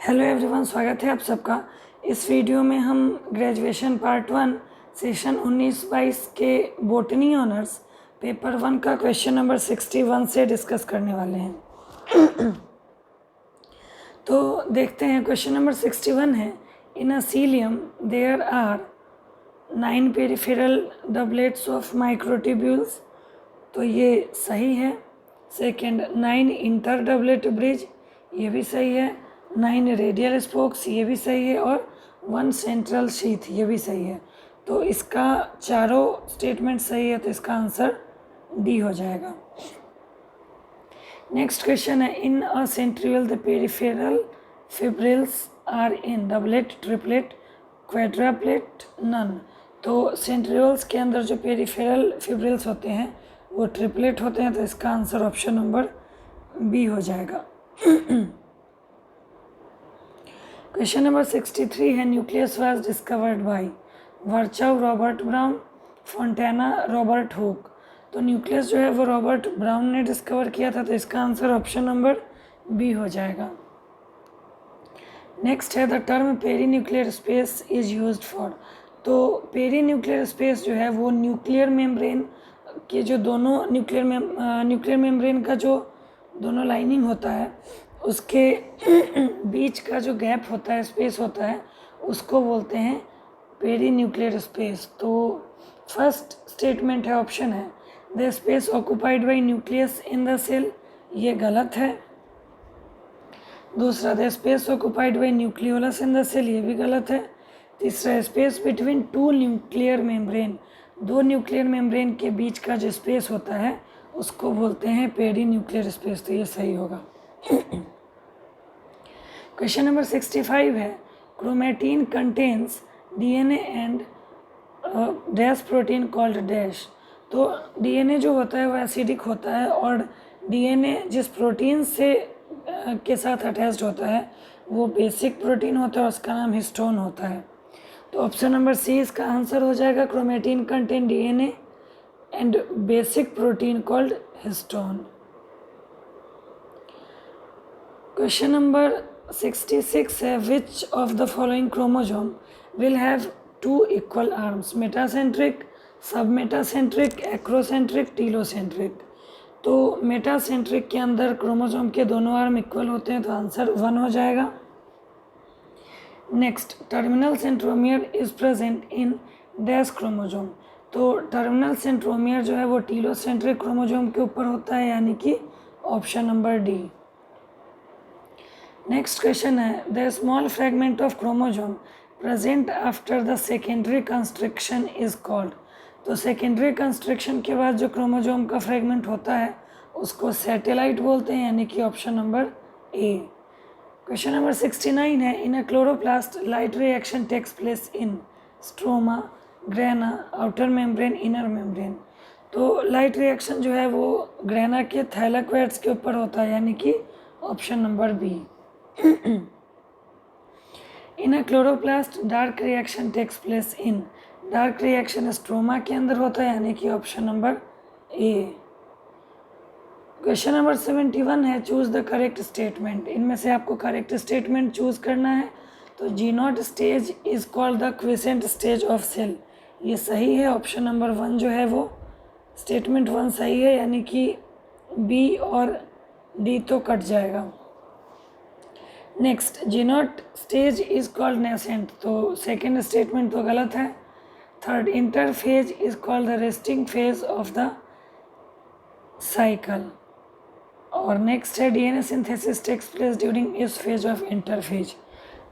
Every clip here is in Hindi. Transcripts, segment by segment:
हेलो एवरीवन, स्वागत है आप सबका। इस वीडियो में हम ग्रेजुएशन पार्ट 1 सेशन 19-22 के बोटनी ऑनर्स पेपर 1 का क्वेश्चन नंबर 61 से डिस्कस करने वाले हैं। तो देखते हैं, क्वेश्चन नंबर 61 है, in a cilium there are 9 peripheral doublets of microtubules, तो ये सही है। सेकेंड, 9 इंटर डबलेट ब्रिज, ये भी सही है। 9 रेडियल स्पोक्स, ये भी सही है। और 1 सेंट्रल शीथ, ये भी सही है। तो इसका चारों स्टेटमेंट सही है, तो इसका आंसर डी हो जाएगा। नेक्स्ट क्वेश्चन है, in a centriole the peripheral fibrils are in doublet, triplet, quadruplet, none. तो सेंट्रियोल्स के अंदर जो पेरिफेरल फिब्रिल्स होते हैं वो ट्रिपलेट होते हैं, तो इसका आंसर ऑप्शन नंबर बी हो जाएगा। क्वेश्चन नंबर 63 है, nucleus was discovered by Virchow Robert Brown, Fontana Robert Hooke. तो न्यूक्लियस जो है वो रॉबर्ट ब्राउन ने डिस्कवर किया था, तो इसका आंसर ऑप्शन नंबर बी हो जाएगा। नेक्स्ट है, the term perinuclear space is used for. तो पेरी न्यूक्लियर स्पेस जो है वो न्यूक्लियर मेम्ब्रेन के जो दोनों न्यूक्लियर मेम्ब्रेन का जो दोनों लाइनिंग होता है उसके बीच का जो गैप होता है, स्पेस होता है, उसको बोलते हैं पेरी न्यूक्लियर स्पेस। तो फर्स्ट स्टेटमेंट है, ऑप्शन है, the space occupied by nucleus in the cell, ये गलत है। दूसरा, the space occupied by nucleolus in the cell, ये भी गलत है। तीसरा, space between two nuclear membrane, दो न्यूक्लियर मेम्ब्रेन के बीच का जो स्पेस होता है उसको बोलते हैं पेरी न्यूक्लियर स्पेस, तो ये सही होगा। क्वेश्चन नंबर 65 है, chromatin contains DNA and dash protein called dash. तो डीएनए जो होता है वो एसिडिक होता है, और डीएनए जिस प्रोटीन से के साथ अटैच्ड होता है वो बेसिक प्रोटीन होता है, और उसका नाम हिस्टोन होता है। तो ऑप्शन नंबर सी इसका आंसर हो जाएगा, chromatin contain DNA and basic protein called histone. Question number 66 है, विच of the following chromosome will have 2 equal arms, metacentric, सब मेटासेंट्रिक, एक्रोसेंट्रिक, टीलोसेंट्रिक। तो मेटासेंट्रिक के अंदर क्रोमोजोम के दोनों आर्म इक्वल होते हैं, तो आंसर 1 हो जाएगा। Next, terminal centromere is present in dash chromosome. तो टर्मिनल सेंट्रोमियर जो है वो टीलोसेंट्रिक क्रोमोजोम के ऊपर होता है, यानी कि option number D. Next question है, the small fragment of chromosome present after the secondary construction is called. तो सेकेंडरी कंस्ट्रक्शन के बाद जो क्रोमोजोम का फ्रेगमेंट होता है उसको सैटेलाइट बोलते हैं, यानी कि option number A. Question number 69 है, in a chloroplast light reaction takes place in stroma, grana, outer membrane, inner membrane. तो लाइट रिएक्शन जो है वो ग्रेना के थाइलाक्वेट्स के ऊपर होता है, यानी कि option number B. In a chloroplast dark reaction takes place in, dark reaction stroma के अंदर होता है, यानी कि option number A. Question number 71 है, चूज द करेक्ट स्टेटमेंट। इनमें से आपको करेक्ट स्टेटमेंट चूज करना है। तो G naught stage is called the quiescent stage of cell, ये सही है। ऑप्शन नंबर 1 जो है वो स्टेटमेंट 1 सही है, यानी कि बी और डी तो कट जाएगा। Next, G naught stage is called nascent, तो सेकेंड स्टेटमेंट तो गलत है। Third, interphase is called the resting phase of the cycle. और नेक्स्ट है, DNA synthesis takes place during इस फेज ऑफ इंटरफेज।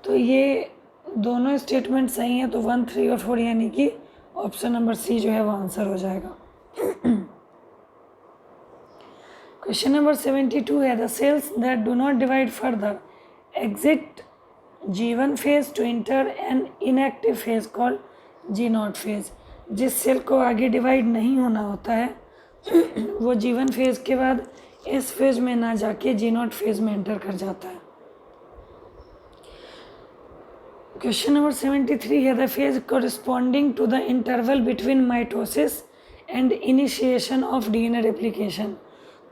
तो ये दोनों स्टेटमेंट सही हैं, तो 1, 3 और 4 यानी कि ऑप्शन नंबर सी जो है वो आंसर हो जाएगा। क्वेश्चन नंबर 72 है, the cells that do not divide further exit G1 phase to enter an inactive phase called G naught phase. जिस सेल को आगे डिवाइड नहीं होना होता है वो G1 फेज के बाद इस फेज में ना जाके जी नॉट फेज में एंटर कर जाता है। क्वेश्चन नंबर 73 है, the phase corresponding to the interval between mitosis and initiation of DNA replication.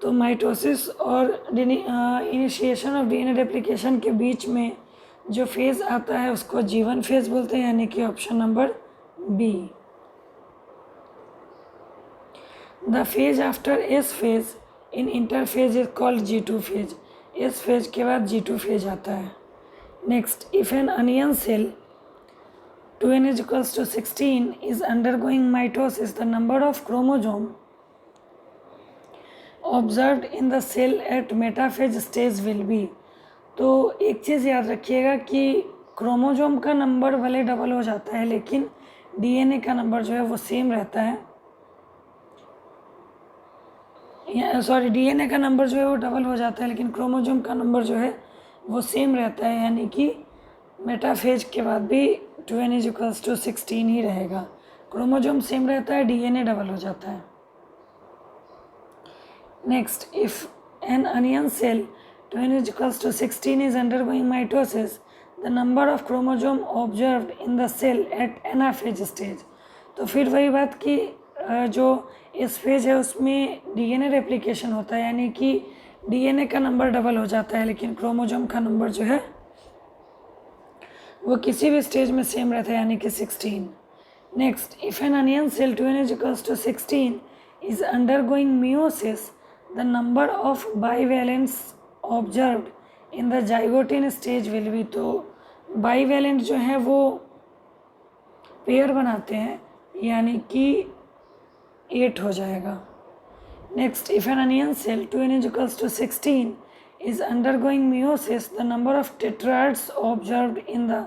तो माइटोसिस और इनिशिएशन ऑफ डीएनए रेप्लिकेशन के बीच में जो फेज़ आता है उसको G1 फेज़ बोलते हैं, यानी कि option number B. The phase after S phase in interphase is called G2 phase. S phase के बाद G2 फेज आता है। Next, if an onion cell 2n is equals to 16 is undergoing mitosis, the number of chromosome observed in the cell at metaphase stage will be। तो एक चीज़ याद रखिएगा कि क्रोमोजोम का नंबर भले डबल हो जाता है लेकिन डीएनए का नंबर जो है वो सेम रहता है। सॉरी, डीएनए का नंबर जो है वो डबल हो जाता है लेकिन क्रोमोजोम का नंबर जो है वो सेम रहता है, यानी कि मेटाफेज के बाद भी 2n इज इक्वल्स टू 16 ही रहेगा। क्रोमोजोम सेम रहता है, डीएनए डबल हो जाता है। Next, if an onion cell 2n is equals to 16 is undergoing mitosis, the number of chromosome observed in the cell at anaphase stage. तो फिर वही बात कि जो इस फेज है उसमें डीएनए रेप्लिकेशन होता है, यानी कि डीएनए का नंबर डबल हो जाता है लेकिन क्रोमोजोम का नंबर जो है वो किसी भी स्टेज में सेम रहता है, यानी कि 16। Next, if an onion cell 2n is equals to 16 is undergoing meiosis, the number of bivalents observed in the zygotene stage will be. तो बाईवैलेंट जो है वो पेयर बनाते हैं, यानी कि 8 हो जाएगा। Next, if an onion cell 2n is equals to 16 is undergoing meiosis, the number of tetrads observed in the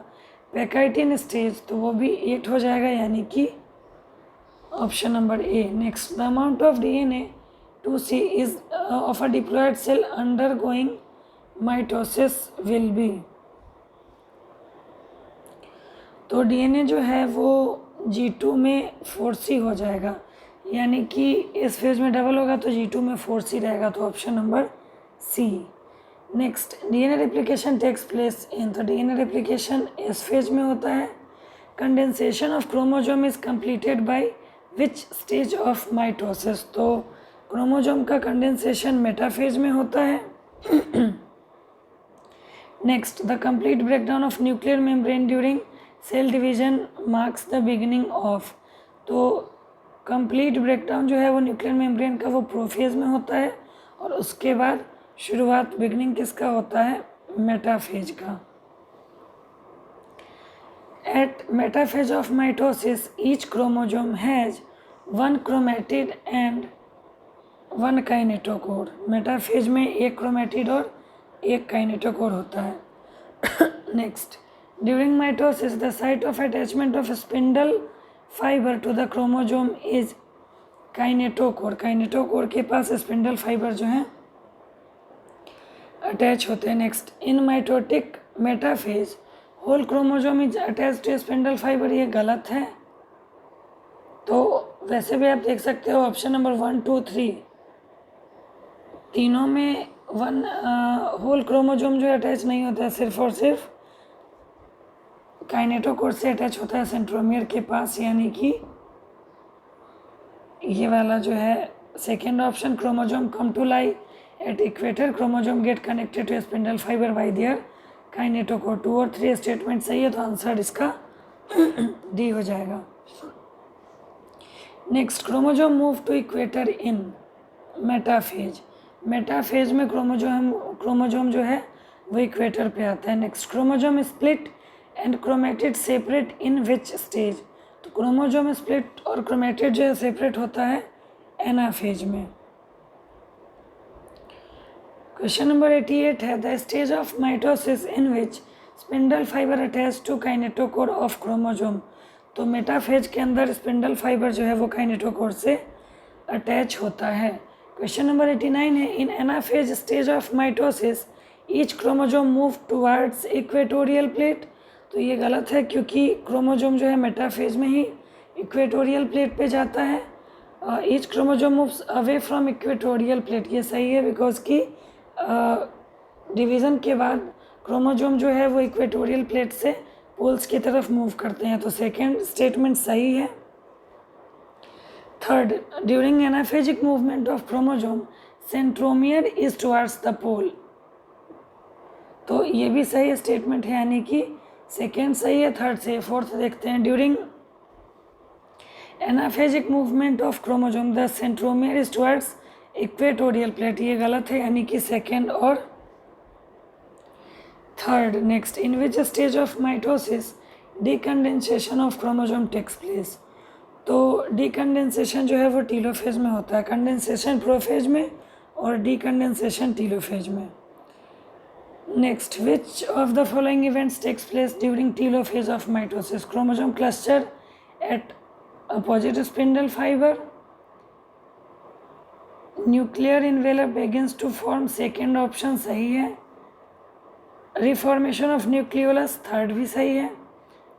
pachytene stage, तो वो भी 8 हो जाएगा, यानी कि option number A. Next, the amount of DNA two C is of a diploid cell undergoing mitosis will be. तो डीएनए जो है वो G2 में 4C हो जाएगा, यानी कि इस फेज में डबल होगा तो G2 में 4C रहेगा, तो option number C. Next, DNA replication takes place in, तो डीएनए रेप्लिकेशन इस फेज में होता है। Condensation of chromosome is completed by which stage of mitosis, तो क्रोमोजोम का कंडेंसेशन मेटाफेज में होता है। Next, the complete breakdown of nuclear membrane during cell division marks the beginning of, तो कंप्लीट ब्रेकडाउन जो है वो न्यूक्लियर मेम्ब्रेन का वो प्रोफेज में होता है और उसके बाद शुरुआत बिगनिंग किसका होता है, मेटाफेज का। At metaphase of mitosis each chromosome has 1 chromatid and 1 kinetochore. Metaphase में 1 क्रोमेटिड और 1 काइनेटोकोर होता है। Next, during mitosis the site of attachment of spindle fibre to the chromosome is kinetochore. Kinetochore के पास स्पिंडल फाइबर जो है अटैच होते हैं। Next, in mitotic metaphase whole chromosome is attach to spindle fibre, ये गलत है। तो वैसे भी आप देख सकते हो ऑप्शन नंबर 1, 2, 3 तीनों में होल क्रोमोजोम जो अटैच नहीं होता है, सिर्फ और सिर्फ काइनेटोकोर से अटैच होता है सेंट्रोमियर के पास, यानी कि ये वाला जो है second option. Chromosome come to lie at equator, chromosome get connected to spindle fibre by their kinetochore. 2 और 3 स्टेटमेंट सही है, तो आंसर इसका डी हो जाएगा। Next, chromosome move to equator in metaphase. Metaphase में क्रोमोजोम जो है वो इक्वेटर पे आता है। Next, chromosome split and chromatid separate in which stage, तो क्रोमोजोम स्प्लिट और क्रोमेटिड जो है सेपरेट होता है एनाफेज में। क्वेश्चन नंबर 88 है, the stage of mitosis in which spindle fibre attach to kinetochore of chromosome, तो मेटाफेज के अंदर स्पिंडल फाइबर जो है वो काइनेटोकोर से अटैच होता है। क्वेश्चन नंबर 89 है, इन anaphase stage of mitosis each chromosome move towards equatorial plate, तो ये गलत है क्योंकि क्रोमोजोम जो है मेटाफेज में ही इक्वेटोरियल प्लेट पे जाता है। Each chromosome moves away from equatorial plate, ये सही है बिकॉज कि डिवीज़न के बाद क्रोमोजोम जो है वो इक्वेटोरियल प्लेट से पोल्स की तरफ मूव करते हैं, तो सेकेंड स्टेटमेंट सही है। Third, during anaphasic movement of chromosome centromere is towards the pole, तो ये भी सही स्टेटमेंट है, यानी कि सेकेंड सही है, थर्ड सही है। फोर्थ देखते हैं, during anaphasic movement of chromosome the centromere is towards equatorial plate, ये गलत है, यानी कि सेकेंड और third. Next, in which stage of mitosis decondensation of chromosome takes place, तो डीकंडेंसेशन जो है वो टीलोफेज में होता है, कंडेंसेशन प्रोफेज में और डीकंडेंसेशन टीलोफेज में। Next, which of the following events takes place during telophase of mitosis, chromosome cluster at opposite spindle fibre, nuclear envelope begins to form, second option सही है। रिफॉर्मेशन ऑफ न्यूक्लियोलस, थर्ड भी सही है।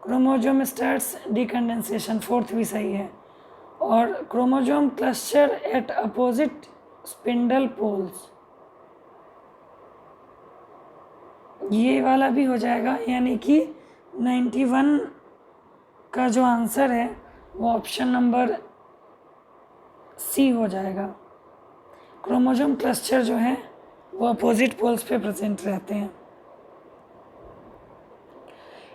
क्रोमोसोम स्टार्ट्स डीकंडेंसेशन, फोर्थ भी सही है। और chromosome cluster at opposite spindle poles, ये वाला भी हो जाएगा, यानी कि 91 का जो आंसर है वो ऑप्शन नंबर सी हो जाएगा। क्रोमोसोम क्लस्टर जो है वो अपोजिट पोल्स पे प्रेजेंट रहते हैं।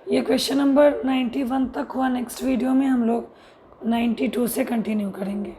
ये क्वेश्चन नंबर 91 तक हुआ। नेक्स्ट वीडियो में हम लोग 92 से कंटिन्यू करेंगे।